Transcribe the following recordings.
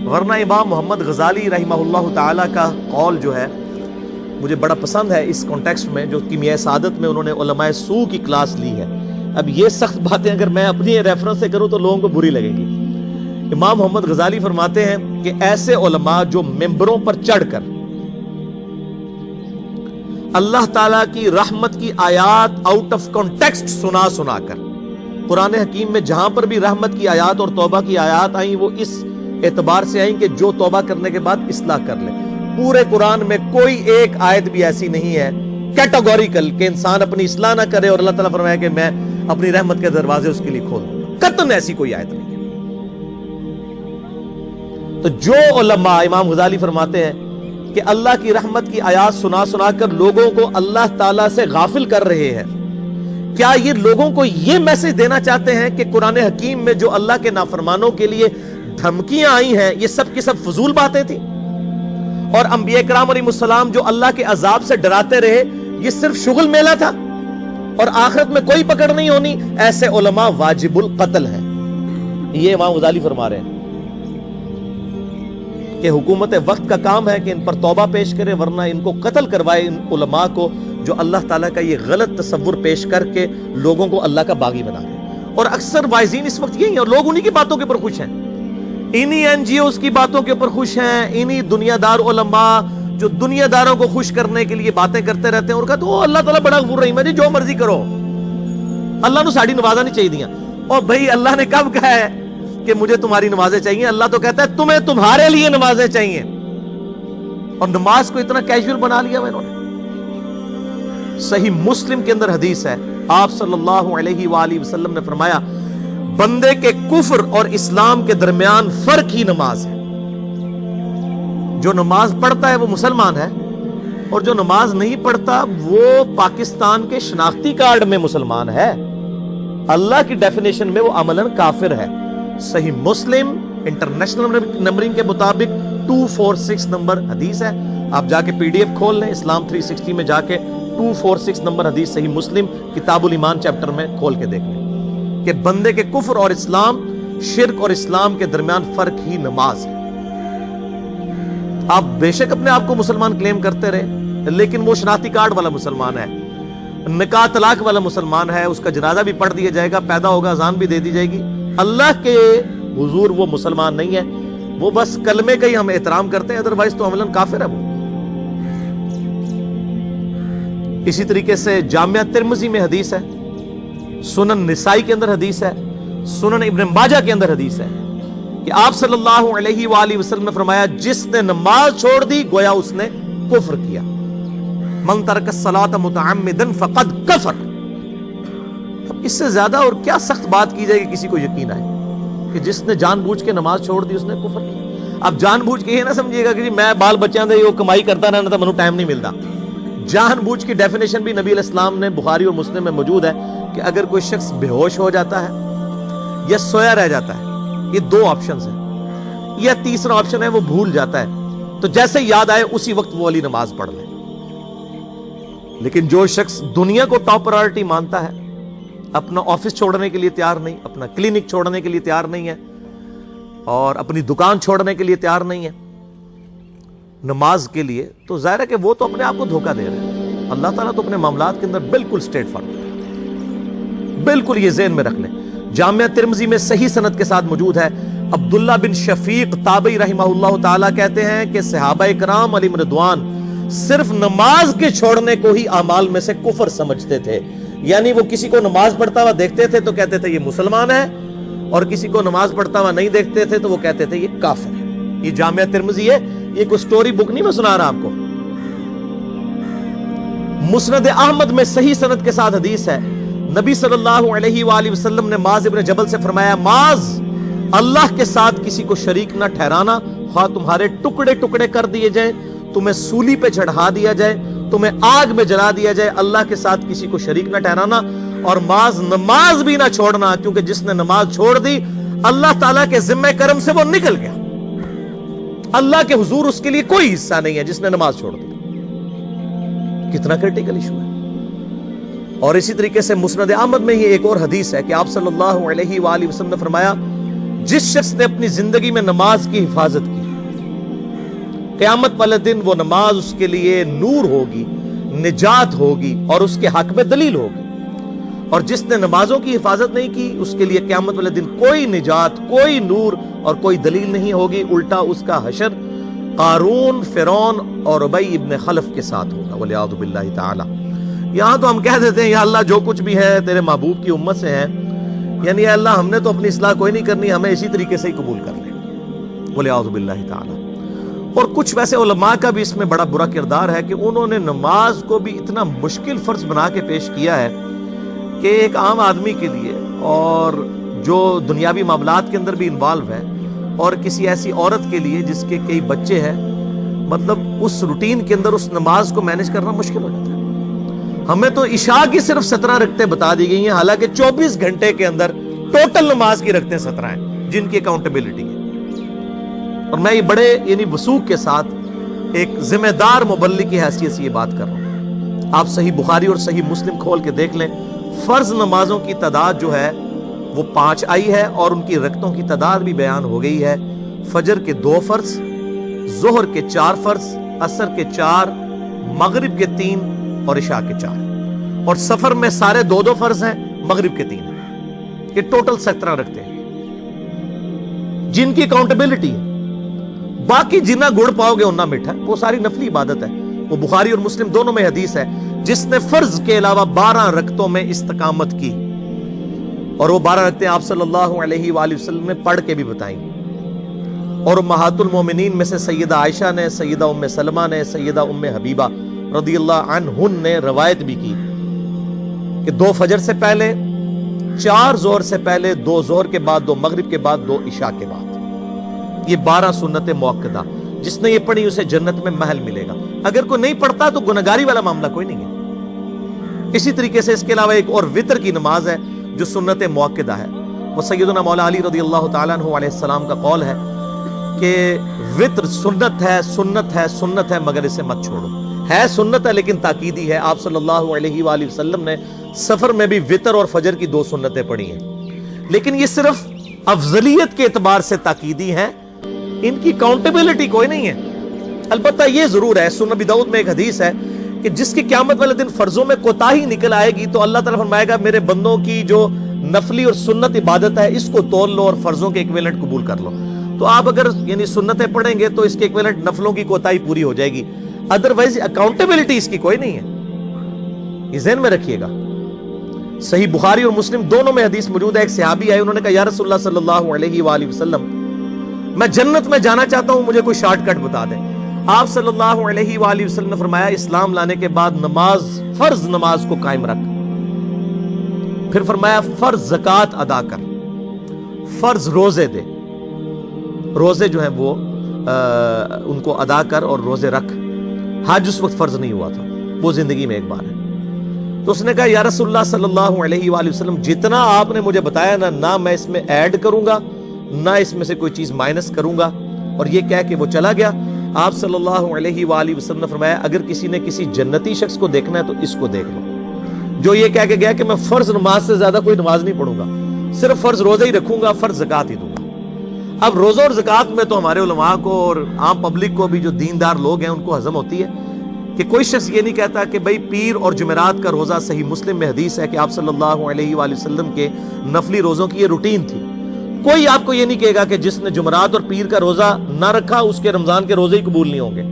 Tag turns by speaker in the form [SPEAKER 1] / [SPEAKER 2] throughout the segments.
[SPEAKER 1] ورنہ امام محمد غزالی رحمہ اللہ تعالی کا قول جو ہے مجھے بڑا پسند ہے اس کانٹیکسٹ میں، جو کیمیائے سعادت میں انہوں نے علماء سو کی کلاس لی ہے۔ اب یہ سخت باتیں اگر میں اپنی ریفرنس سے کروں تو لوگوں کو بری لگے گی۔ امام محمد غزالی فرماتے ہیں کہ ایسے علماء جو ممبروں پر چڑھ کر اللہ تعالیٰ کی رحمت کی آیات آؤٹ آف کانٹیکسٹ سنا کر، قرآن حکیم میں جہاں پر بھی رحمت کی آیات اور توبہ کی آیات آئیں وہ اس اعتبار سے آئیں کہ جو توبہ کرنے کے بعد اصلاح کر لے۔ پورے قرآن میں کوئی ایک آیت بھی ایسی نہیں ہے کیٹاگوریکل کہ انسان اپنی اصلاح نہ کرے اور اللہ تعالیٰ فرمائے کہ میں اپنی رحمت کے دروازے اس کے لیے کھول دوں۔ قطعاً ایسی کوئی آیت نہیں ہے۔ تو جو علماء، امام غزالی فرماتے ہیں کہ اللہ کی رحمت کی آیات سنا کر لوگوں کو اللہ تعالیٰ سے غافل کر رہے ہیں، کیا یہ لوگوں کو یہ میسج دینا چاہتے ہیں کہ قرآن حکیم میں جو اللہ کے نافرمانوں کے لیے دھمکیاں آئی ہیں یہ سب کی سب فضول باتیں تھیں، اور انبیاء کرام علیہ السلام جو اللہ کے عذاب سے ڈراتے رہے یہ صرف شغل میلہ تھا اور آخرت میں کوئی پکڑ نہیں ہونی؟ ایسے علماء واجب القتل ہیں۔ یہ امام غزالی فرما رہے ہیں کہ حکومت وقت کا کام ہے کہ ان پر توبہ پیش کرے، ورنہ ان کو قتل کروائے، ان علماء کو جو اللہ تعالیٰ کا یہ غلط تصور پیش کر کے لوگوں کو اللہ کا باغی بنا رہے ہیں۔ اور اکثر وائزین اس وقت یہی ہیں اور لوگ انہی کی باتوں کے اوپر خوش ہیں، انہی این جی اوز کی باتوں کے اوپر خوش ہیں، انہی دنیا دار علماء جو دنیا داروں کو خوش کرنے کے لیے باتیں کرتے رہتے ہیں اور کہتے ہیں اللہ تعالیٰ بڑا غفور رحیم ہے جی، جو مرضی کرو، اللہ نے ساڑی نوازا نہیں چاہیے دیا۔ اور بھائی اللہ نے کب کہا ہے کہ مجھے تمہاری نمازیں چاہیے؟ اللہ تو کہتا ہے تمہیں تمہارے لیے نمازیں چاہیے، اور نماز کو اتنا کیجول بنا لیا انہوں نے۔ صحیح مسلم کے اندر حدیث ہے، آپ صلی اللہ علیہ وآلہ وسلم نے فرمایا بندے کے کفر اور اسلام کے درمیان فرق ہی نماز ہے۔ جو نماز پڑھتا ہے وہ مسلمان ہے، اور جو نماز نہیں پڑھتا وہ پاکستان کے شناختی کارڈ میں مسلمان ہے، اللہ کی ڈیفینیشن میں وہ عملاً کافر ہے۔ صحیح مسلم انٹرنیشنل نمبرنگ کے مطابق 246 نمبر حدیث ہے، آپ جا کے پی ڈی ایف کھول لیں اسلام 360 میں جا کے 246 نمبر حدیث صحیح مسلم کتاب الایمان چیپٹر میں کھول کے دیکھ لیں کہ بندے کے کفر اور اسلام، شرک اور اسلام کے درمیان فرق ہی نماز ہے۔ آپ بے شک اپنے آپ کو مسلمان کلیم کرتے رہے، لیکن وہ شناختی کارڈ والا مسلمان ہے، نکاح طلاق والا مسلمان ہے، اس کا جنازہ بھی پڑھ دیا جائے گا، پیدا ہوگا اذان بھی دے دی جائے گی، اللہ کے حضور وہ مسلمان نہیں ہے، وہ بس کلمے کا ہی ہم احترام کرتے ہیں، ادروائز تو عملاً کافر ہے وہ۔ اسی طریقے سے جامعہ ترمذی میں حدیث ہے، سنن نسائی کے اندر حدیث ہے، سنن ابن ماجہ کے اندر حدیث ہے کہ آپ صلی اللہ علیہ وآلہ وسلم نے فرمایا جس نے نماز چھوڑ دی گویا اس نے کفر کیا، من ترک الصلاۃ متعمدا فقد کفر۔ اب اس سے زیادہ اور کیا سخت بات کی جائے کہ کسی کو یقین آئے کہ جس نے جان بوجھ کے نماز چھوڑ دی اس نے کفر کیا۔ اب جان بوجھ کے یہ نہ سمجھیے گا کہ جی میں بال بچیاں دے وہ کمائی کرتا رہنا تھا منو ٹائم نہیں ملتا۔ جان بوجھ کی ڈیفینیشن بھی نبی علیہ السلام نے بخاری اور مسلم میں موجود ہے کہ اگر کوئی شخص بے ہوش ہو جاتا ہے یا سویا رہ جاتا ہے، یہ دو آپشنز ہیں، یا تیسرا آپشن ہے وہ بھول جاتا ہے، تو جیسے یاد آئے اسی وقت وہ والی نماز پڑھ لے۔ لیکن جو شخص دنیا کو ٹاپ پرائورٹی مانتا ہے، اپنا آفس چھوڑنے کے لیے تیار نہیں، اپنا کلینک چھوڑنے کے لیے تیار نہیں ہے، اور اپنی دکان چھوڑنے کے لیے تیار نہیں ہے نماز کے لیے، تو ظاہر ہے کہ وہ تو اپنے آپ کو دھوکہ دے رہے ہیں۔ اللہ تعالیٰ تو اپنے معاملات کے اندر بالکل سٹریٹ فارورڈ ہے، بالکل یہ ذہن میں رکھ لیں۔ جامعہ ترمذی میں صحیح سند کے ساتھ موجود ہے، عبداللہ بن شفیق تابعی رحمہ اللہ تعالیٰ کہتے ہیں کہ صحابہ کرام علیہم رضوان صرف نماز کے چھوڑنے کو ہی اعمال میں سے کفر سمجھتے تھے، یعنی وہ کسی کو نماز پڑھتا ہوا دیکھتے تھے تو کہتے تھے یہ مسلمان ہے، اور کسی کو نماز پڑھتا ہوا نہیں دیکھتے تھے تو وہ کہتے تھے یہ کافر ہے۔ یہ جامعہ ترمذی ہے، یہ کوئی سٹوری بک نہیں میں سنا رہا آپ کو۔ مسند احمد میں صحیح سند کے ساتھ حدیث ہے، نبی صلی اللہ علیہ وآلہ وسلم نے معاذ ابن جبل سے فرمایا معاذ اللہ کے ساتھ کسی کو شریک نہ ٹھہرانا، خواہ تمہارے ٹکڑے ٹکڑے کر دیے جائیں، تمہیں سولی پہ چڑھا دیا جائے، تمہیں آگ میں جلا دیا جائے، اللہ کے ساتھ کسی کو شریک نہ ٹھہرانا، اور معاذ نماز بھی نہ چھوڑنا، کیونکہ جس نے نماز چھوڑ دی اللہ تعالیٰ کے ذمہ کرم سے وہ نکل گیا، اللہ کے حضور اس کے لیے کوئی حصہ نہیں ہے جس نے نماز چھوڑ دی۔ کتنا کریٹیکل ایشو ہے۔ اور اسی طریقے سے مسند احمد میں ہی ایک اور حدیث ہے کہ آپ صلی اللہ علیہ وآلہ وسلم نے فرمایا جس شخص نے اپنی زندگی میں نماز کی حفاظت کی قیامت والے دن وہ نماز اس کے لیے نور ہوگی, نجات ہوگی اور اس کے حق میں دلیل ہوگی. اور جس نے نمازوں کی حفاظت نہیں کی اس کے لیے قیامت والے دن کوئی نجات, کوئی نور اور کوئی دلیل نہیں ہوگی. الٹا اس کا حشر قارون, فرعون اور ابی ابن خلف کے ساتھ ہوگا والعیاذ باللہ تعالی. یہاں تو ہم کہہ دیتے ہیں یا اللہ جو کچھ بھی ہے تیرے محبوب کی امت سے ہے, یعنی اے اللہ ہم نے تو اپنی اصلاح کوئی نہیں کرنی, ہمیں اسی طریقے سے ہی قبول کر لے والعیاذ باللہ تعالی. اور کچھ ویسے علماء کا بھی اس میں بڑا برا کردار ہے کہ انہوں نے نماز کو بھی اتنا مشکل فرض بنا کے پیش کیا ہے کہ ایک عام آدمی کے لیے اور جو دنیاوی معاملات کے اندر بھی انوالو ہے اور کسی ایسی عورت کے لیے جس کے کئی بچے ہیں, مطلب اس روٹین کے اندر اس نماز کو مینج کرنا مشکل ہو جاتا ہے. ہمیں تو عشاء کی صرف 17 رکعتیں بتا دی گئی ہیں, حالانکہ 24 گھنٹے کے اندر ٹوٹل نماز کی رکعتیں 17 ہیں جن کی اکاؤنٹیبلٹی ہے. اور میں یہ بڑے یعنی وثوق کے ساتھ ایک ذمہ دار مبلغ کی حیثیت سے یہ بات کر رہا ہوں. آپ صحیح بخاری اور صحیح مسلم کھول کے دیکھ لیں, فرض نمازوں کی تعداد جو ہے وہ 5 آئی ہے اور ان کی رکعتوں کی تعداد بھی بیان ہو گئی ہے. فجر کے 2 فرض, ظہر کے 4 فرض, عصر کے 4, مغرب کے 3 اور عشاء کے 4. اور سفر میں سارے 2 فرض ہیں, مغرب کے 3. یہ ٹوٹل 17 رکھتے ہیں جن کی اکاؤنٹیبلٹی ہے. باقی جنہ گڑ پاؤ گے انہ میٹھا, وہ ساری نفلی عبادت ہے. وہ بخاری اور مسلم دونوں میں حدیث ہے, جس نے فرض کے علاوہ 12 رکعتوں میں استقامت کی, اور وہ 12 رکعتیں آپ صلی اللہ علیہ وآلہ وسلم نے پڑھ کے بھی بتائیں. اور امہات المومنین میں سے سیدہ عائشہ نے, سیدہ ام سلمہ نے, سیدہ ام حبیبہ رضی اللہ عنہن نے روایت بھی کی کہ 2 فجر سے پہلے, 4 ظہر سے پہلے, 2 ظہر کے بعد, 2 مغرب کے بعد, 2 عشاء کے بعد. یہ 12 سنت موقدہ, جس نے یہ پڑھی اسے جنت میں محل ملے گا. اگر کوئی نہیں پڑھتا تو گنہگاری والا معاملہ کوئی نہیں ہے. اسی طریقے سے اس کے علاوہ ایک اور وطر کی نماز ہے جو سنت موقدہ ہے. وہ سیدنا مولا علی رضی اللہ تعالیٰ عنہ علیہ السلام کا قول ہے کہ وطر سنت ہے, سنت ہے, سنت ہے, مگر اسے مت چھوڑو. ہے سنت ہے لیکن تاکیدی ہے. آپ صلی اللہ علیہ وآلہ وسلم نے سفر میں بھی وطر اور فجر کی 2 سنتیں پڑھی ہیں, لیکن یہ صرف افضلیت کے اعتبار سے تاکیدی ہیں, ان کی اکاؤنٹیبلٹی کوئی نہیں ہے. البتہ یہ ضرور ہے, سنن ابی داؤد میں ایک حدیث ہے کہ جس کی قیامت والے دن فرضوں میں کوتاہی نکل آئے گی تو اللہ تعالیٰ فرمائے گا میرے بندوں کی جو نفلی اور سنت عبادت ہے اس کو تول لو اور فرضوں کے ایکویلنٹ قبول کر لو. تو آپ اگر یعنی سنتیں پڑھیں گے تو اس کے ایکویلنٹ نفلوں کی کوتاہی پوری ہو جائے گی, ادروائز اکاؤنٹیبلٹی اس کی کوئی نہیں ہے. یہ ذہن میں رکھیے گا. صحیح بخاری اور مسلم دونوں میں حدیث موجود ہے. ایک صحابی آئے, انہوں نے کہا یا رسول اللہ صلی اللہ علیہ وآلہ وسلم, میں جنت میں جانا چاہتا ہوں, مجھے کوئی شارٹ کٹ بتا دیں. آپ صلی اللہ علیہ وآلہ وسلم نے فرمایا اسلام لانے کے بعد نماز, فرض نماز کو قائم رکھ. پھر فرمایا فرض زکوٰۃ ادا کر, فرض روزے دے, روزے جو ہیں وہ ان کو ادا کر اور روزے رکھ. حج اس وقت فرض نہیں ہوا تھا, وہ زندگی میں ایک بار ہے. تو اس نے کہا یا رسول اللہ صلی اللہ علیہ وآلہ وسلم جتنا آپ نے مجھے بتایا نہ میں اس میں ایڈ کروں گا نہ اس میں سے کوئی چیز مائنس کروں گا. اور یہ کہہ کے وہ چلا گیا. آپ صلی اللہ علیہ وآلہ وسلم نے فرمایا اگر کسی نے کسی جنتی شخص کو دیکھنا ہے تو اس کو دیکھ لو, جو یہ کہہ کے گیا کہ میں فرض نماز سے زیادہ کوئی نماز نہیں پڑھوں گا, صرف فرض روزہ ہی رکھوں گا, فرض زکوٰۃ ہی دوں گا. اب روزہ اور زکوٰۃ میں تو ہمارے علماء کو اور عام پبلک کو بھی جو دیندار لوگ ہیں ان کو ہضم ہوتی ہے کہ کوئی شخص یہ نہیں کہتا کہ بھئی پیر اور جمعرات کا روزہ. صحیح مسلم میں حدیث ہے کہ آپ صلی اللہ علیہ وآلہ وسلم کے نفلی روزوں کی یہ روٹین تھی. کوئی آپ کو یہ نہیں کہے گا کہ جس نے جمعرات اور پیر کا روزہ نہ رکھا اس کے رمضان کے روزے ہی قبول نہیں ہوں گے.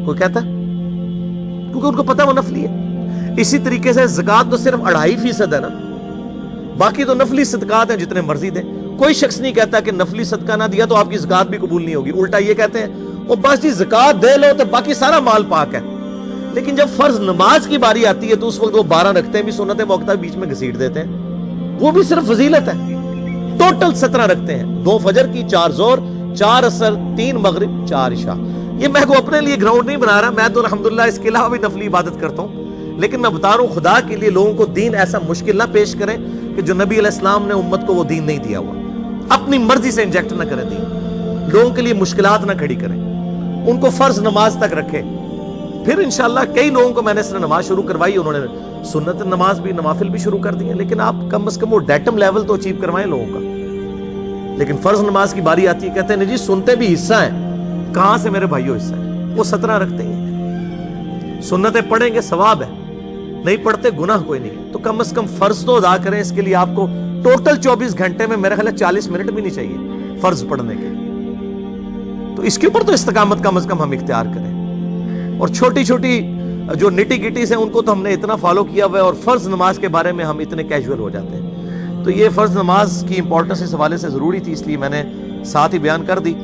[SPEAKER 1] کوئی کہتا ہے؟ کیونکہ ان کو پتہ وہ نفلی ہے. اسی طریقے سے زکوٰۃ تو صرف 2.5% ہے نا, باقی تو نفلی صدقات ہیں جتنے مرضی دیں. کوئی شخص نہیں کہتا کہ نفلی صدقہ نہ دیا تو آپ کی زکوٰۃ بھی قبول نہیں ہوگی. الٹا یہ کہتے ہیں وہ بس جی زکوٰۃ دے لو تو باقی سارا مال پاک ہے. لیکن جب فرض نماز کی باری آتی ہے تو اس وقت وہ 12 رکھتے ہیں بھی سنت موقدہ بیچ میں گھسیٹ دیتے ہیں. وہ بھی صرف فضیلت ہے. ٹوٹل 17 رکھتے ہیں, 2 فجر کی, 4 ظہر, 4 عصر, 3 مغرب, 4 عشاء. یہ میں کو اپنے لیے گراؤنڈ نہیں بنا رہا, میں تو الحمدللہ اس کے علاوہ بھی نفلی عبادت کرتا ہوں. لیکن میں بتا رہا ہوں خدا کے لیے لوگوں کو دین ایسا مشکل نہ پیش کریں کہ جو نبی علیہ السلام نے امت کو وہ دین نہیں دیا ہوا. اپنی مرضی سے انجیکٹ نہ کریں دین, لوگوں کے لیے مشکلات نہ کھڑی کریں, ان کو فرض نماز تک رکھیں. پھر انشاءاللہ کئی لوگوں کو میں نے اس نے نماز شروع کروائی, انہوں نے سنت نماز بھی, نوافل بھی شروع کر دی ہیں. لیکن آپ کم از کم وہ ڈیٹم لیول تو اچیو کروائیں لوگوں کا. لیکن فرض نماز کی باری آتی ہے کہتے ہیں جی سنتے بھی حصہ ہیں. کہاں سے میرے بھائیوں حصہ ہے؟ وہ 17 رکھتے ہیں. سنتیں پڑھیں گے ثواب ہے, نہیں پڑھتے گناہ کوئی نہیں ہے. تو کم از کم فرض تو ادا کریں. اس کے لیے آپ کو ٹوٹل 24 گھنٹے میں میرا خیال ہے 40 منٹ بھی نہیں چاہیے فرض پڑھنے کے. تو اس کے اوپر تو استقامت کم از کم ہم اختیار کریں. اور چھوٹی چھوٹی جو نٹی گٹیز ہیں ان کو تو ہم نے اتنا فالو کیا ہوا ہے, اور فرض نماز کے بارے میں ہم اتنے کیجول ہو جاتے ہیں. تو یہ فرض نماز کی امپورٹنس اس حوالے سے ضروری تھی, اس لیے میں نے ساتھ ہی بیان کر دی.